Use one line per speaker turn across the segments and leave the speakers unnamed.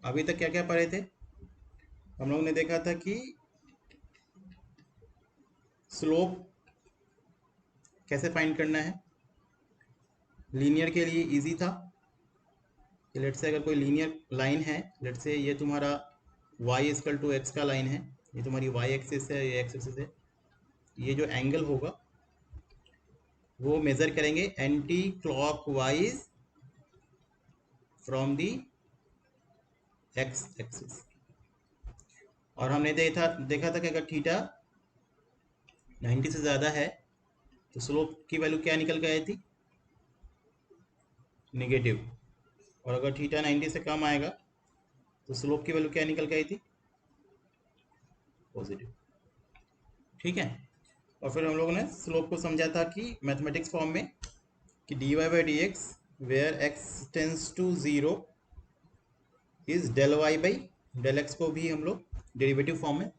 अभी तक क्या क्या पढ़े थे? हम लोग ने देखा था कि स्लोप कैसे फाइंड करना है। लीनियर के लिए इजी था कि लेट से अगर कोई लीनियर लाइन है, लेट से ये तुम्हारा y इक्वल टू एक्स का लाइन है, ये तुम्हारी y एक्सिस है, ये एक्स एक्सिस है, ये जो एंगल होगा वो मेजर करेंगे anti clockwise from the x axis. और हमने देखा था कि अगर थीटा 90 से ज़्यादा है तो स्लोप की वैल्यू क्या निकल के आई थी? नेगेटिव। और अगर थीटा 90 से कम आएगा तो स्लोप की वैल्यू क्या निकल के आई थी? पॉजिटिव। ठीक है। और फिर हम लोगों ने स्लोप को समझा था कि मैथमेटिक्स फॉर्म में कि dy by D x where x tends to zero is del y by del x को भी हम लोग डेरिवेटिव फॉर्म में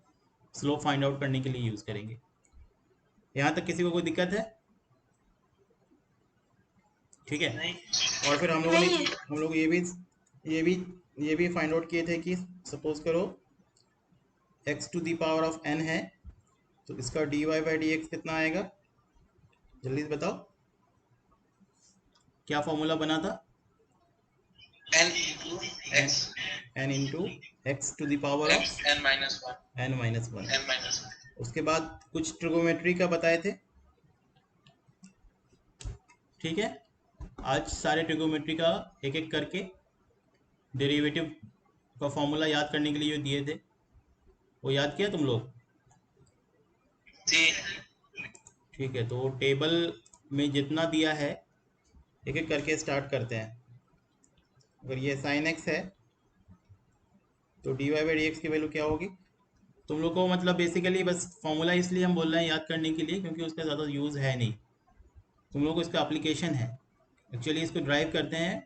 स्लोप फाइंड आउट करने के लिए यूज़ करेंगे। यहाँ तक किसी को कोई दिक्कत है? ठीक है।
नहीं।
और फिर हम लोग ये भी ये भी फाइंड आउट किए थे कि सपोज करो x to the power of n है तो इसका dy बाई डी एक्स कितना आएगा? जल्दी से बताओ, क्या फॉर्मूला बना था?
n into x,
n into x to the power of
n minus one,
n minus one.
n minus one.
उसके बाद कुछ ट्रिगोमेट्री का बताए थे। ठीक है। आज सारे ट्रिगोमेट्री का एक एक करके डेरिवेटिव का फॉर्मूला याद करने के लिए जो दिए थे वो याद किया तुम लोग?
जी।
ठीक है, तो टेबल में जितना दिया है एक एक करके स्टार्ट करते हैं। अगर ये साइन एक्स है तो d Y by D x की वैल्यू क्या होगी? तुम लोग को मतलब बेसिकली बस फॉर्मूला इसलिए हम बोल रहे हैं याद करने के लिए क्योंकि उसका ज़्यादा यूज़ है नहीं। तुम लोग को इसका एप्लीकेशन है, एक्चुअली इसको ड्राइव करते हैं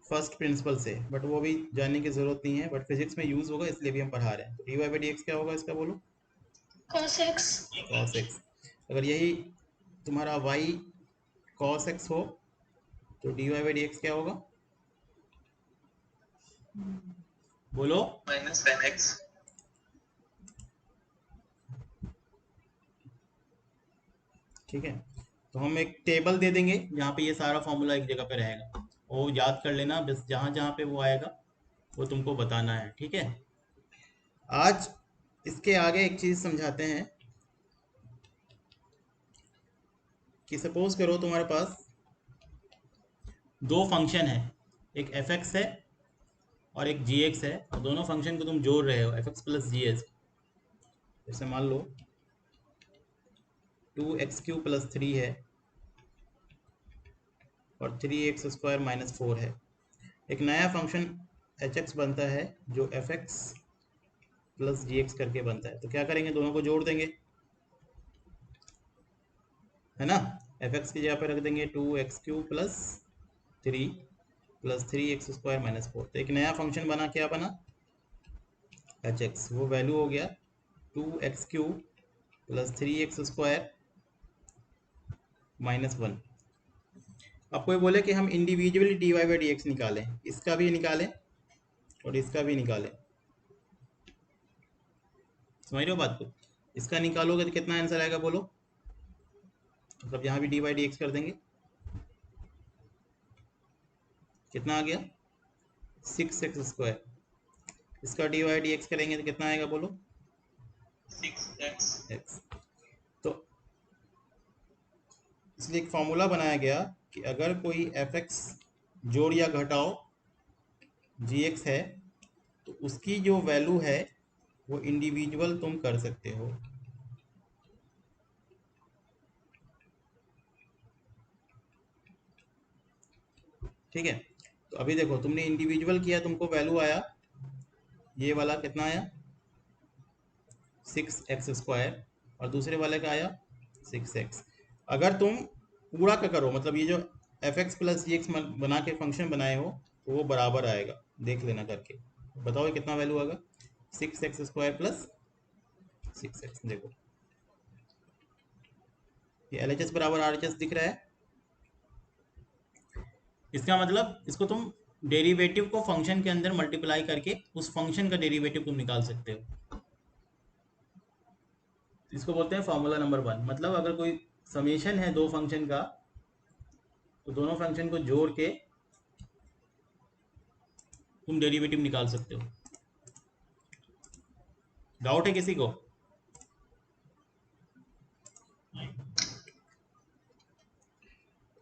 फर्स्ट प्रिंसिपल से, बट वो भी जानने की ज़रूरत नहीं है, बट फिजिक्स में यूज़ होगा इसलिए भी हम पढ़ा रहे हैं। तो d Y by D x क्या होगा इसका बोलो?
cos x।
Cos x. अगर यही तुम्हारा वाई कॉस एक्स हो तो d Y by D x क्या होगा? बोलो।
Minus tan x.
ठीक है, तो हम एक टेबल दे देंगे जहाँ पे ये सारा फॉर्मूला एक जगह पे रहेगा, वो याद कर लेना, बस जहाँ जहाँ पे वो आएगा वो तुमको बताना है। ठीक है। आज इसके आगे एक चीज़ समझाते हैं कि सपोज करो तुम्हारे पास दो फंक्शन है, एक एफ एक्स है और एक जी एक्स है, और दोनों फंक्शन को तुम जोड़ रहे हो एफ एक्स प्लस जी एक्स। जैसे मान लो 2x³ प्लस 3 है और 3x² माइनस 4 है। एक नया फंक्शन एच एक्स बनता है जो एफ एक्स प्लस जी एक्स करके बनता है। तो क्या करेंगे, दोनों को जोड़ देंगे, है ना। एफ एक्स की जगह पर रख देंगे 2x³ प्लस 3 माइनस 4। तो एक नया फंक्शन बना, क्या बना? H x. वो वैल्यू हो गया 2x³ प्लस 3x² माइनस 1। अब कोई बोले कि हम individually d Y by D x निकालें, इसका भी निकालें और इसका भी निकालें, समझ रहे हो बात को? इसका निकालोगे तो कितना आंसर आएगा बोलो? मतलब यहाँ भी डी वाई डी एक्स कर देंगे, कितना आ गया? 6x²। इसका डी वाई डी एक्स करेंगे तो कितना आएगा बोलो? 6x। तो इसलिए एक फॉर्मूला बनाया गया कि अगर कोई एफ एक्स जोड़ या घटाओ जी एक्स है तो उसकी जो वैल्यू है वो इंडिविजुअल तुम कर सकते हो। ठीक है। तो अभी देखो, तुमने इंडिविजुअल किया, तुमको वैल्यू आया, ये वाला कितना आया? 6x²। और दूसरे वाले का आया 6x। अगर तुम पूरा का करो, मतलब ये जो एफ एक्स प्लस जी एक्स बना के फंक्शन बनाए हो तो वो बराबर आएगा, देख लेना करके। बताओ ये कितना वैल्यू आएगा? 6x² plus 6x। देखो ये एल एच एस बराबर आर एच एस दिख रहा है। इसका मतलब इसको तुम डेरिवेटिव को फंक्शन के अंदर मल्टीप्लाई करके उस फंक्शन का डेरिवेटिव तुम निकाल सकते हो। इसको बोलते हैं फॉर्मूला नंबर 1। मतलब अगर कोई समेशन है दो फंक्शन का, तो दोनों फंक्शन को जोड़ के तुम डेरिवेटिव निकाल सकते हो। डाउट है किसी को?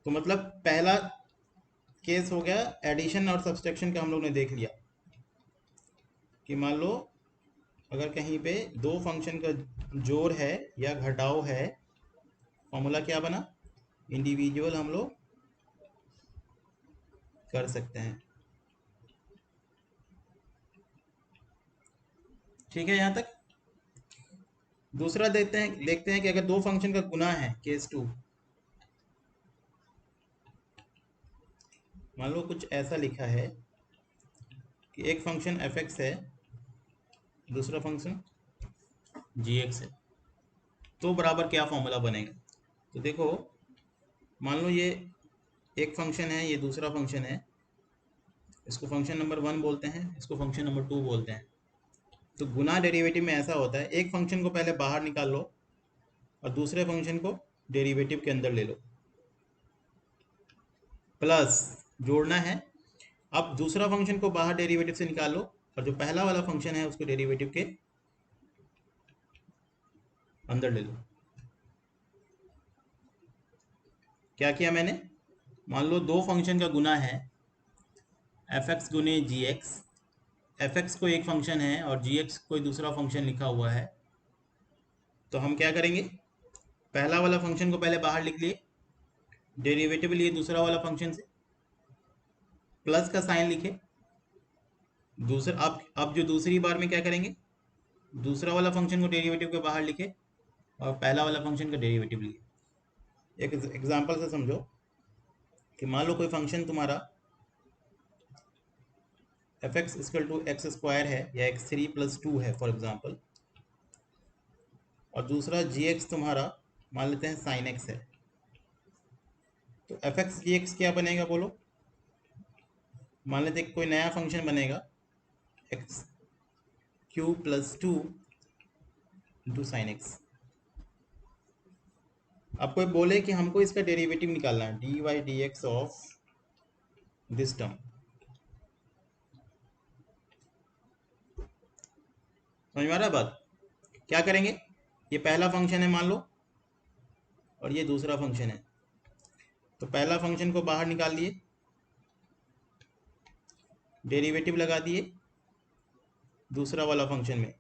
तो मतलब पहला केस हो गया एडिशन और सब्सट्रैक्शन का, हम लोग ने देख लिया कि मान लो अगर कहीं पे दो फंक्शन का जोड़ है या घटाव है, फॉर्मूला क्या बना, इंडिविजुअल हम लोग कर सकते हैं। ठीक है यहाँ तक। दूसरा देखते हैं कि अगर दो फंक्शन का गुना है, केस 2। मान लो कुछ ऐसा लिखा है कि एक फंक्शन एफ एक्स है, दूसरा फंक्शन जी एक्स है, तो बराबर क्या फॉर्मूला बनेगा। तो देखो, मान लो ये एक फंक्शन है, ये दूसरा फंक्शन है, इसको फंक्शन नंबर 1 बोलते हैं, इसको फंक्शन नंबर 2 बोलते हैं। तो गुना डेरिवेटिव में ऐसा होता है, एक फंक्शन को पहले बाहर निकाल लो और दूसरे फंक्शन को डेरिवेटिव के अंदर ले लो, प्लस जोड़ना है। अब दूसरा फंक्शन को बाहर डेरिवेटिव से निकाल लो और जो पहला वाला फंक्शन है उसको डेरिवेटिव के अंदर ले लो। क्या किया मैंने, मान लो दो फंक्शन का गुना है, एफ एक्स गुने जी एक्स। एफ एक्स कोई एक फंक्शन है और जी एक्स कोई दूसरा फंक्शन लिखा हुआ है। तो हम क्या करेंगे, पहला वाला फंक्शन को पहले बाहर लिख लिए, डेरिवेटिव लिए दूसरा वाला फंक्शन से, प्लस का साइन लिखे। दूसरा अब जो दूसरी बार में क्या करेंगे, दूसरा वाला फंक्शन को डेरिवेटिव के बाहर लिखे और पहला वाला फंक्शन का डेरिवेटिव लिए। एक एग्जांपल से समझो कि मान लो कोई फंक्शन तुम्हारा f x equal to x square है या एक्स थ्री प्लस टू है फॉर एग्जांपल, और दूसरा जी एक्स तुम्हारा मान लेते हैं साइन एक्स है। तो एफ एक्स जी एक्स क्या बनेगा बोलो, मान लेते हैं कोई नया फंक्शन बनेगा, x cube plus two into sine x. अब कोई बोले कि हमको इसका डेरिवेटिव निकालना है, d y d x of this term. समझ में आ रहा है बात? क्या करेंगे, ये पहला फंक्शन है मान लो और ये दूसरा फंक्शन है। तो पहला फंक्शन को बाहर निकाल लिए, डेरिवेटिव लगा दिए दूसरा वाला फंक्शन में,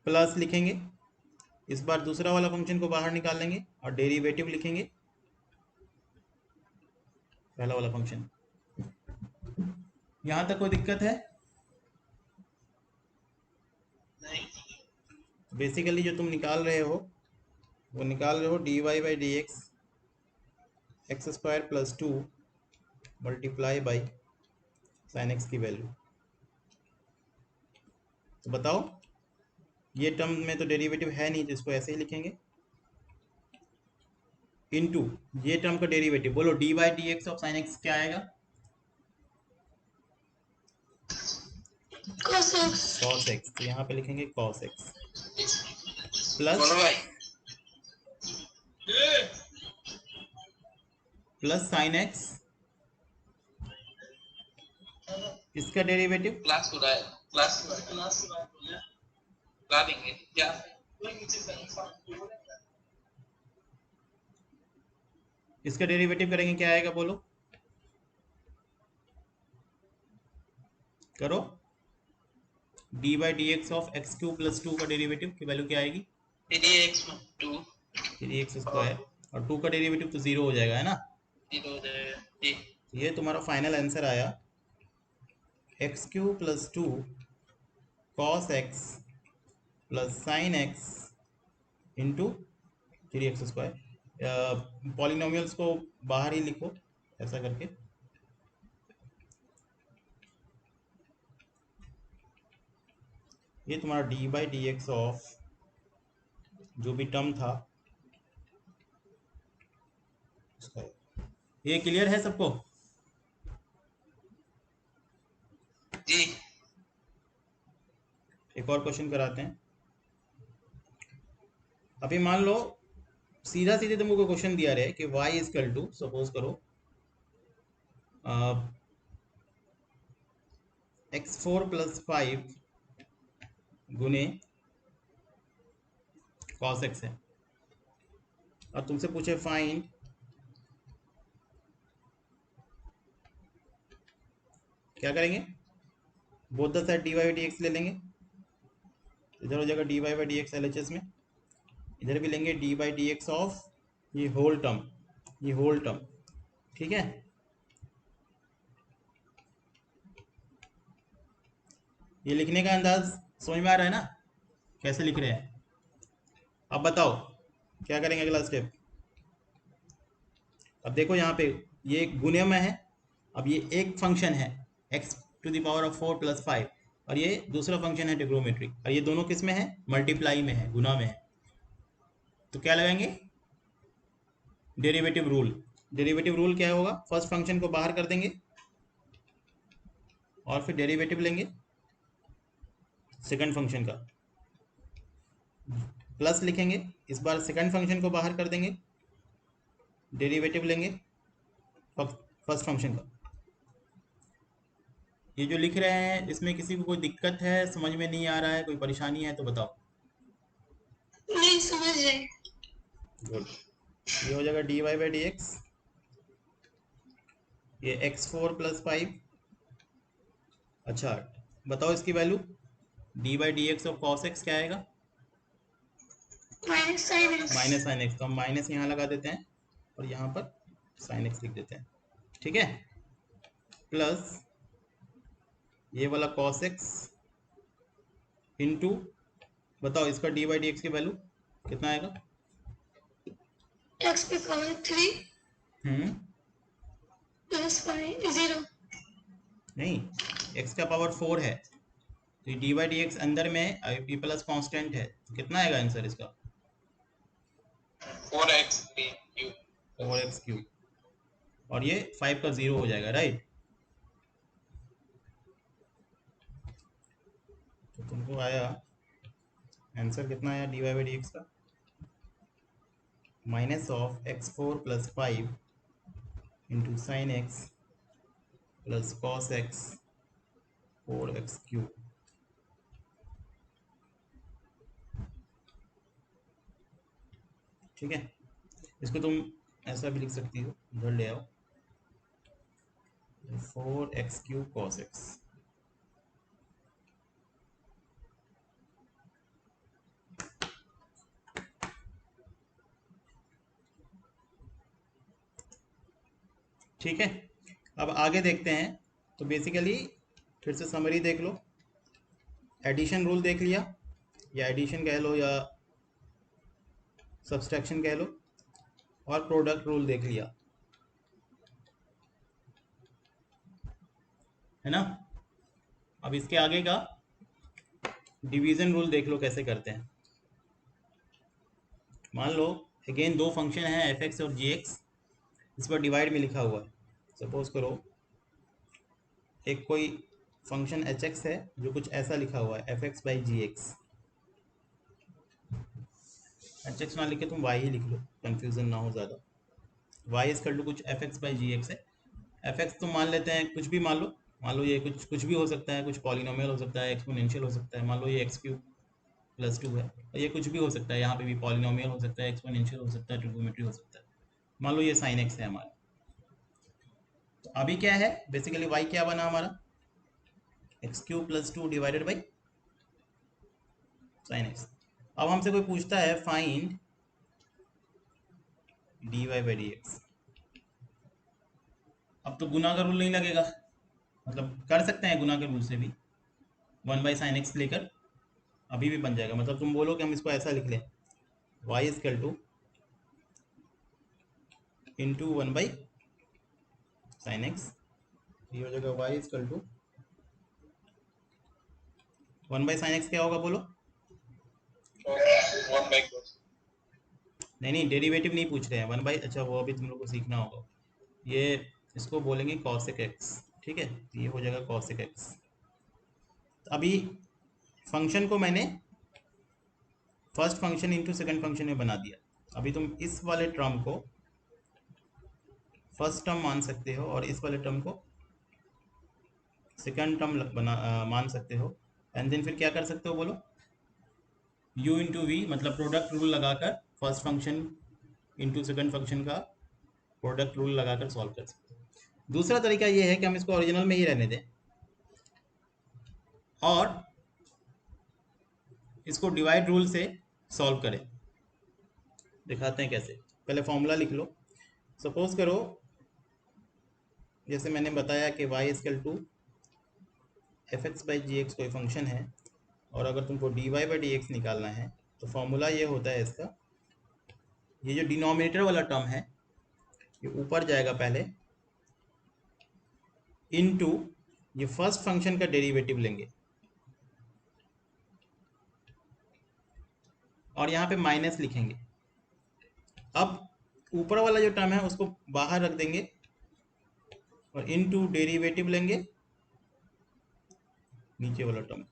प्लस लिखेंगे। इस बार दूसरा वाला फंक्शन को बाहर निकाल लेंगे और डेरिवेटिव लिखेंगे पहला वाला फंक्शन। यहां तक कोई दिक्कत है?
नहीं।
बेसिकली जो तुम निकाल रहे हो वो निकाल रहे हो d Y by D x x square plus two multiply by sine x की वैल्यू। तो बताओ, ये टर्म में तो डेरिवेटिव है नहीं, तो इसको ऐसे ही लिखेंगे, इनटू ये टर्म का डेरिवेटिव। बोलो d y d x of sine x क्या आएगा?
cos x।
Cos x. तो यहाँ पे लिखेंगे कॉस एक्स
बोलो
प्लस
भाई।
प्लस साइन एक्स, इसका डेरिवेटिव
क्लास हो रहा है। क्लास ला देंगे क्या?
इसका डेरिवेटिव करेंगे, क्या आएगा बोलो, करो। D by D x of x cube plus two का डेरिवेटिव की वैल्यू क्या आएगी?
फिर ये x to
three x square, और टू का डेरिवेटिव तो जीरो हो जाएगा, है ना।
जीरो हो जाएगा जी।
तो ये तुम्हारा फाइनल आंसर आया, x cube plus to cos x plus sine x into three x square. Polynomials को बाहर ही लिखो ऐसा करके। ये तुम्हारा D by D x of जो भी टर्म था उसका। ये क्लियर है सबको? एक और क्वेश्चन कराते हैं। अभी मान लो सीधा सीधे तुमको क्वेश्चन दिया रहे कि y इजकल टू, सपोज करो x4 प्लस 5 गुने cos x है, और तुमसे पूछे फाइंड क्या करेंगे, both the side dy by D x ले लेंगे, इधर हो जाएगा dy by D x LHS में, इधर भी लेंगे D by D x of ये होल टर्म, ये होल टर्म, ठीक है। ये लिखने का अंदाज समझ में आ रहा है ना, कैसे लिख रहे हैं। अब बताओ क्या करेंगे अगला स्टेप। अब देखो यहाँ पे ये गुणे में है, अब ये एक फंक्शन है x to the power of 4 plus 5, और ये दूसरा फंक्शन है ट्रिग्नोमेट्रिक, और ये दोनों किस में है, मल्टीप्लाई में है, गुना में है। तो क्या लगाएंगे, डेरिवेटिव रूल। डेरिवेटिव रूल क्या होगा, फर्स्ट फंक्शन को बाहर कर देंगे और फिर डेरिवेटिव लेंगे सेकंड फंक्शन का, प्लस लिखेंगे, इस बार सेकंड फंक्शन को बाहर कर देंगे, डेरिवेटिव लेंगे फर्स्ट फंक्शन का। ये जो लिख रहे हैं इसमें किसी को कोई दिक्कत है, समझ में नहीं आ रहा है, कोई परेशानी है तो बताओ।
नहीं समझ रहे।
गुड। ये हो जाएगा d Y by D x, ये x4 प्लस 5। अच्छा बताओ इसकी value, d by D x of cos x क्या आएगा,
minus sine x.
Minus sine x, तो हम माइनस यहाँ लगा देते हैं और यहाँ पर साइन एक्स लिख देते हैं, ठीक है। प्लस ये वाला कॉस एक्स इंटू, बताओ इसका डी बाई डी एक्स की वैल्यू कितना आएगा,
एक्स पे पावर 3 प्लस 5 0।
नहीं, x का पावर 4 है, तो डी बाई डी एक्स अंदर में p प्लस कॉन्स्टेंट है, तो कितना आएगा आंसर इसका,
4x क्यूब।
4x क्यूब, और ये 5 का 0 हो जाएगा, राइट। तो तुमको आया आंसर कितना आया D Y by D X का, minus of x4 plus 5 into sine x plus cos x 4x cube. ठीक है, इसको तुम ऐसा भी लिख सकती हो, इधर ले आओ, 4x क्यूब कॉस एक्स। ठीक है, अब आगे देखते हैं। तो बेसिकली फिर से समरी देख लो, एडिशन रूल देख लिया, या एडिशन कह लो या सब्सट्रैक्शन कह लो, और प्रोडक्ट रूल देख लिया, है ना। अब इसके आगे का डिवीजन रूल देख लो कैसे करते हैं। मान लो अगेन दो फंक्शन है एफ एक्स और जी एक्स, इस पर डिवाइड में लिखा हुआ है। सपोज करो एक कोई फंक्शन एच एक्स है जो कुछ ऐसा लिखा हुआ है, f x by g x. H x ना लिखे तुम वाई ही लिख लो, कन्फ्यूजन ना हो ज़्यादा। वाई इजकल टू कुछ f x by g x है। एफ एक्स तो मान लेते हैं कुछ भी, मान लो ये कुछ कुछ भी हो सकता है, कुछ पॉलिनोमियल हो सकता है, एक्सपोनेंशियल हो सकता है। मान लो ये एक्स क्यूब प्लस 2 है, और ये कुछ भी हो सकता है, यहाँ पे भी पॉलिनोमियल हो सकता है, एक्सपोनेंशियल हो सकता है, ट्रिग्नोमेट्री हो सकता है। मान लो ये साइन एक्स है हमारा, तो अभी क्या है बेसिकली वाई क्या बना हमारा, x cube plus 2 divided by sine x. अब हमसे कोई पूछता है find d Y by D x, अब तो गुना का रूल नहीं लगेगा, मतलब कर सकते हैं गुना के रूल से भी, 1 बाई साइन एक्स लेकर अभी भी बन जाएगा। मतलब तुम बोलो कि हम इसको ऐसा लिख लें, y equal to into 1 by sine x, ये हो जाएगा y equal to 1 by sine x क्या होगा बोलो,
1 बाई cos।
नहीं डेरिवेटिव नहीं पूछ रहे हैं, 1 बाई, अच्छा वो अभी तुम लोग को सीखना होगा, ये इसको बोलेंगे कॉसेक एक्स, ठीक है, ये हो जाएगा कॉसेक एक्स। अभी फंक्शन को मैंने first function into second function में बना दिया। अभी तुम इस वाले टर्म को फर्स्ट टर्म मान सकते हो और इस वाले टर्म को सेकंड टर्म मान सकते हो। एंड देन फिर क्या कर सकते हो बोलो, u इंटू वी, मतलब प्रोडक्ट रूल लगाकर first function into second function का प्रोडक्ट रूल लगाकर सॉल्व कर सकते हो। दूसरा तरीका ये है कि हम इसको ओरिजिनल में ही रहने दें और इसको डिवाइड रूल से सॉल्व करें। दिखाते हैं कैसे। पहले फॉर्मूला लिख लो। सपोज करो जैसे मैंने बताया कि y equal to f x by g x कोई फंक्शन है और अगर तुमको d Y by D x निकालना है तो फॉर्मूला ये होता है इसका, ये जो डिनोमिनेटर वाला टर्म है ये ऊपर जाएगा पहले, इनटू ये फर्स्ट फंक्शन का डेरिवेटिव लेंगे और यहाँ पे माइनस लिखेंगे। अब ऊपर वाला जो टर्म है उसको बाहर रख देंगे और इनटू डेरिवेटिव लेंगे नीचे वाला टर्म,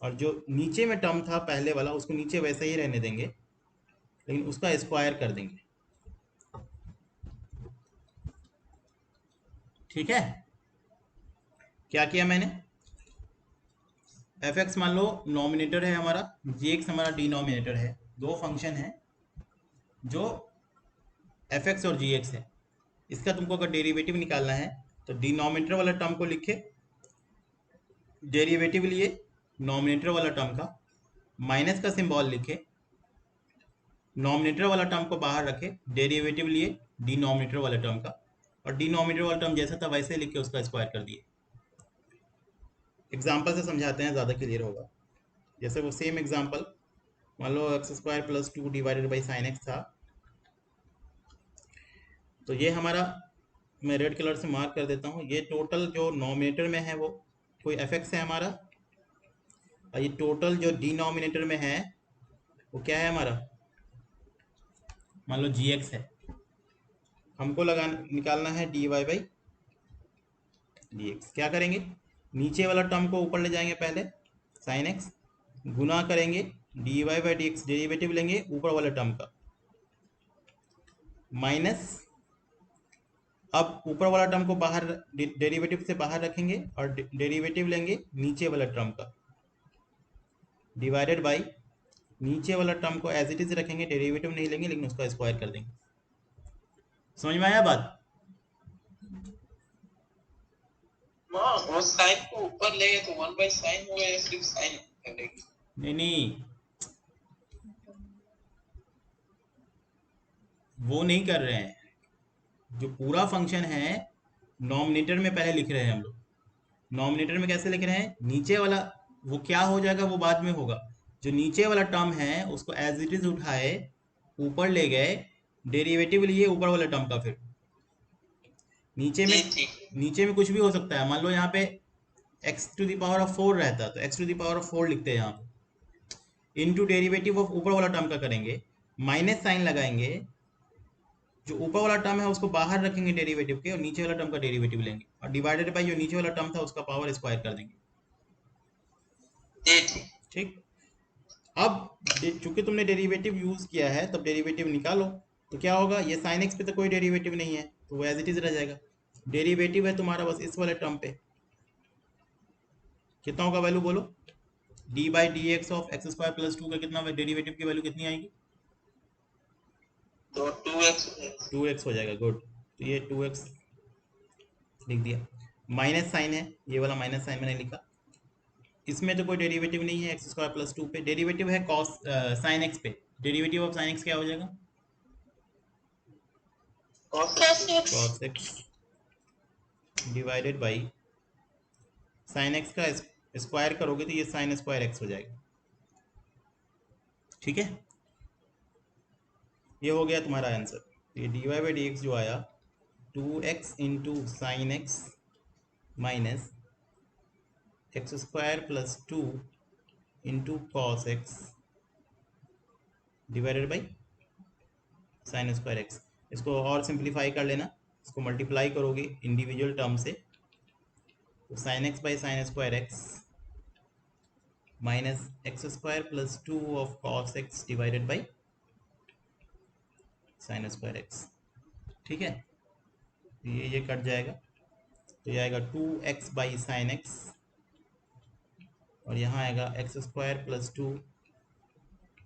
और जो नीचे में टर्म था पहले वाला उसको नीचे वैसे ही रहने देंगे लेकिन उसका स्क्वायर कर देंगे। ठीक है, क्या किया मैंने, एफ एक्स मान लो नॉमिनेटर है हमारा, जी एक्स हमारा डिनोमिनेटर है। दो फंक्शन है जो एफ एक्स और जी एक्स है। इसका तुमको अगर डेरिवेटिव निकालना है तो डिनोमिनेटर वाला टर्म को लिखे, डेरिवेटिव लिए नॉमिनेटर वाला टर्म का, माइनस का सिंबल लिखे, नॉमिनेटर वाला टर्म को बाहर रखे, डेरिवेटिव लिए डिनोमिनेटर वाला टर्म का और डिनोमिनेटर वाला टर्म जैसा था वैसे लिख के उसका स्क्वायर कर दिए। एग्जाम्पल से समझाते हैं, ज़्यादा क्लियर होगा। जैसे वो सेम एग्जाम्पल, मान लो x square plus two divided by sine x था, तो ये हमारा, मैं रेड कलर से मार्क कर देता हूँ, ये टोटल जो नॉमिनेटर में है वो कोई एफ एक्स है हमारा, और ये टोटल जो डिनोमिनेटर में है वो क्या है हमारा, मान लो जी एक्स है। हमको निकालना है d Y by D x. क्या करेंगे, नीचे वाला टर्म को ऊपर ले जाएंगे पहले, साइन एक्स, गुना करेंगे d Y by D x, derivative लेंगे ऊपर वाले टर्म का, माइनस, अब ऊपर वाला टर्म को बाहर डेरिवेटिव से बाहर रखेंगे और डेरिवेटिव लेंगे नीचे वाला टर्म का, डिवाइडेड बाई नीचे वाला टर्म को एज इट इज रखेंगे, डेरिवेटिव नहीं लेंगे लेकिन उसका स्क्वायर कर देंगे। समझ में आया बात?
वो साइन को ऊपर ले गए तो 1 बाई साइन हो गया, सिर्फ साइन करेगी।
नहीं नहीं, वो नहीं कर रहे हैं। जो पूरा फंक्शन है नॉमिनेटर में पहले लिख रहे हैं हम लोग। नॉमिनेटर में कैसे लिख रहे हैं, नीचे वाला वो क्या हो जाएगा वो बाद में होगा। जो नीचे वाला टर्म है उसको एज इट इज उठाए, ऊपर ले गए, डेरिवेटिव लिए ऊपर वाले टर्म का, फिर नीचे में, नीचे में कुछ भी हो सकता है। मान लो यहाँ पे x to the power of 4 रहता तो x to the power of 4 लिखते हैं यहाँ पे, इनटू डेरिवेटिव ऑफ ऊपर वाला टर्म का करेंगे, माइनस साइन लगाएंगे, जो ऊपर वाला टर्म है उसको बाहर रखेंगे डेरिवेटिव के और नीचे वाला टर्म का डेरिवेटिव लेंगे और डिवाइडेड बाई जो नीचे वाला टर्म था उसका पावर स्क्वायर कर देंगे। ठीक, अब चूंकि तुमने डेरिवेटिव यूज किया है तब डेरिवेटिव निकालो। तो क्या होगा, ये साइन एक्स पे तो कोई डेरिवेटिव नहीं है तो वो एज इट इज रह जाएगा। डेरिवेटिव है तुम्हारा बस इस वाले टर्म पे, कितना होगा वैल्यू बोलो, D by D x of x square plus two का कितना डेरिवेटिव की वैल्यू कितनी आएगी,
तो
2x हो जाएगा। गुड, तो ये 2x लिख दिया। माइनस साइन है, ये वाला माइनस साइन मैंने लिखा। इसमें तो कोई डेरिवेटिव नहीं है एक्स स्क्वायर प्लस टू पे, डेरिवेटिव है कॉस साइन एक्स पे, डेरिवेटिव ऑफ साइन एक्स क्या हो जाएगा, cos x divided by sine x का स्क्वायर करोगे तो ये साइन स्क्वायर एक्स हो जाएगा। ठीक है, ये हो गया तुम्हारा आंसर। ये d Y by D x जो आया 2x into sine x minus x square plus two into cos x divided by sine square x. इसको और सिंप्लीफाई कर लेना, इसको मल्टीप्लाई करोगे इंडिविजुअल टर्म से, तो sign x by sine square x minus x square plus 2 of cos x divided by sine square x. ठीक है, ये कट जाएगा, तो ये आएगा 2x बाई साइन एक्स, और यहाँ आएगा एक्स स्क्वायर प्लस 2।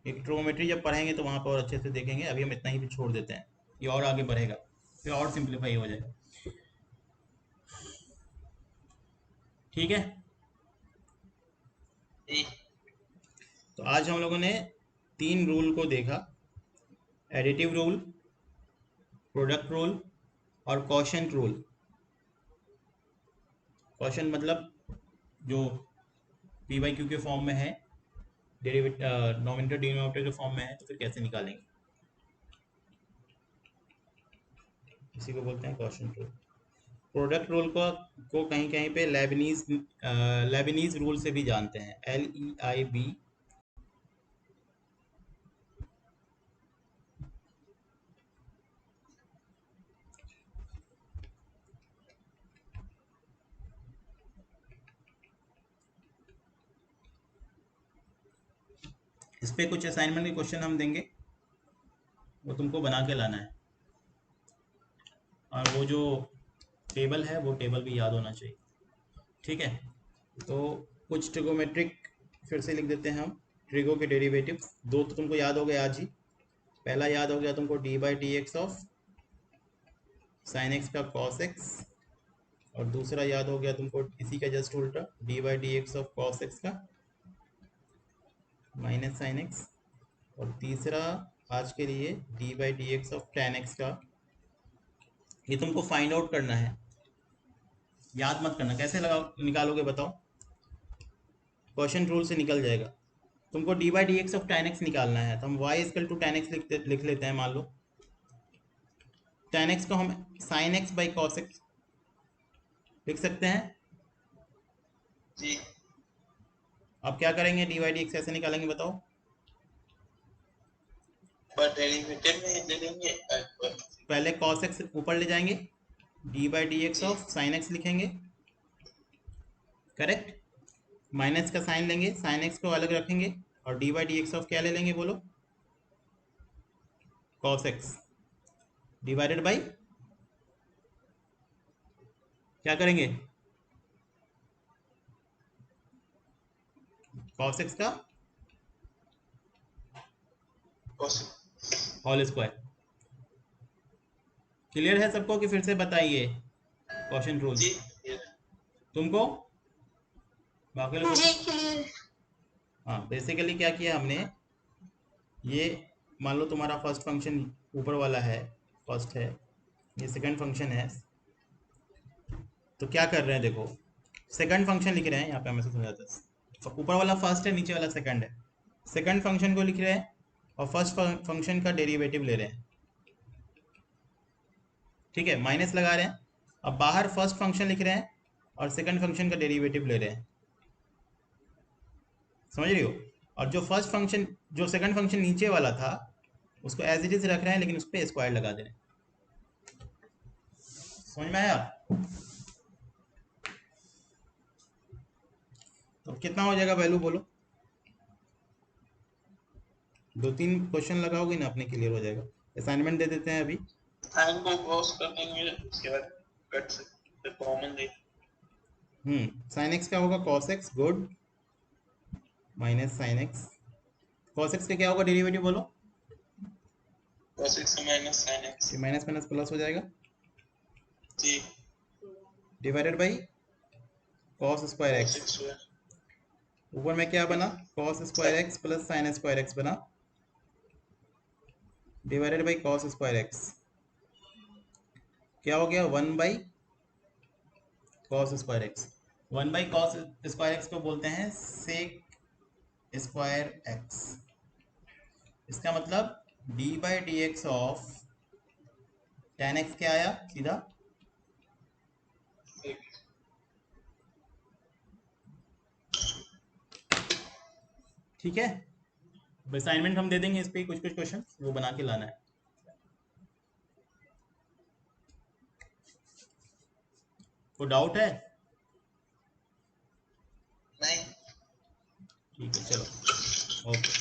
एक ट्रिग्नोमेट्री जब पढ़ेंगे तो वहाँ पर और अच्छे से देखेंगे, अभी हम इतना ही भी छोड़ देते हैं, ये और आगे बढ़ेगा, फिर और सिंप्लीफाई हो जाएगा। ठीक है,
जी
तो आज हम लोगों ने 3 रूल को देखा, एडिटिव रूल, प्रोडक्ट रूल और क्वोशिएंट रूल। क्वोशिएंट मतलब जो पी बाई क्यू के फॉर्म में है, डेरिवेटिव नॉमिनेटर डिनोमिनेटर के फॉर्म में है, तो फिर कैसे निकालेंगे, इसी को बोलते हैं क्वोशिएंट रूल। प्रोडक्ट रूल को कहीं कहीं पे लेबनीज रूल से भी जानते हैं, LEIB। इस पे कुछ असाइनमेंट के क्वेश्चन हम देंगे, वो तुमको बना के लाना है, और वो जो टेबल है वो टेबल भी याद होना चाहिए। ठीक है, तो कुछ ट्रिगोमेट्रिक फिर से लिख देते हैं हम। ट्रिगो के डेरिवेटिव्स दो तो तुमको याद हो गए आज ही। पहला याद हो गया तुमको d by D x of sine x का कॉस एक्स, और दूसरा याद हो गया तुमको इसी का जस्ट उल्टा D by D x of cos x का माइनस साइन एक्स, और तीसरा आज के लिए D by D x of tan x का। ये तुमको फाइंड आउट करना है, याद मत करना, कैसे लगाओ निकालोगे बताओ, क्वेश्चन रूल से निकल जाएगा। तुमको d by D x of tan x निकालना है, तो हम y equal to tan x लिख लेते हैं। मान लो टेन एक्स को हम sine x by cos x लिख सकते हैं।
जी
अब क्या करेंगे, डी बाई डी एक्स कैसे निकालेंगे बताओ।
पर डेरिवेटिव में ले लेंगे
पहले कॉस एक्स ऊपर ले जाएंगे, d by D x
g
of sine x लिखेंगे, करेक्ट। माइनस का साइन लेंगे, साइन एक्स को अलग रखेंगे, और d by D x of क्या ले लेंगे बोलो, कॉस एक्स डिवाइडेड बाई क्या करेंगे, कॉस एक्स का होल स्क्वायर। क्लियर है सबको कि फिर से बताइए क्वेश्चन रूल
जी
तुमको, बाकी लोगों
जी
को? हाँ, बेसिकली क्या किया हमने, ये मान लो तुम्हारा फर्स्ट फंक्शन ऊपर वाला है, फर्स्ट है, ये सेकंड फंक्शन है, तो क्या कर रहे हैं देखो, सेकंड फंक्शन लिख रहे हैं यहाँ पे, हमें से समझाता है, ऊपर वाला फर्स्ट है, नीचे वाला सेकंड है, सेकंड फंक्शन को लिख रहे हैं और फर्स्ट फंक्शन का डेरिवेटिव ले रहे हैं। ठीक है, माइनस लगा रहे हैं, अब बाहर फर्स्ट फंक्शन लिख रहे हैं और सेकंड फंक्शन का डेरिवेटिव ले रहे हैं, समझ रही हो। और जो फर्स्ट फंक्शन, जो सेकंड फंक्शन नीचे वाला था, उसको एज इट इज रख रहे हैं, लेकिन उस पर स्क्वायर लगा दे रहे हैं। समझ में आया? तो कितना हो जाएगा वैल्यू बोलो, 2-3 क्वेश्चन लगाओगे ना, अपने क्लियर हो जाएगा। असाइनमेंट दे देते हैं अभी।
साइन को क्रॉस कर देंगे, उसके बाद कट से कॉमन ले
साइन एक्स का होगा cos x, good, minus sine x, cos x का क्या होगा डेरिवेटिव बोलो,
cos x minus sin x
ये माइनस माइनस प्लस हो जाएगा,
जी
divided by cos square
cos
x.
x हुआ
ऊपर में क्या बना, cos square x plus sine square x बना, divided by cos square x. क्या हो गया, 1 by cos square x. 1 by cos square x को बोलते हैं सेक स्क्वायर एक्स। इसका मतलब d by D x of tan x क्या आया सीधा, ठीक है। असाइनमेंट हम दे देंगे इस पे कुछ कुछ क्वेश्चन, वो बना के लाना है। कोई डाउट है?
नहीं
ठीक है, चलो, ओके।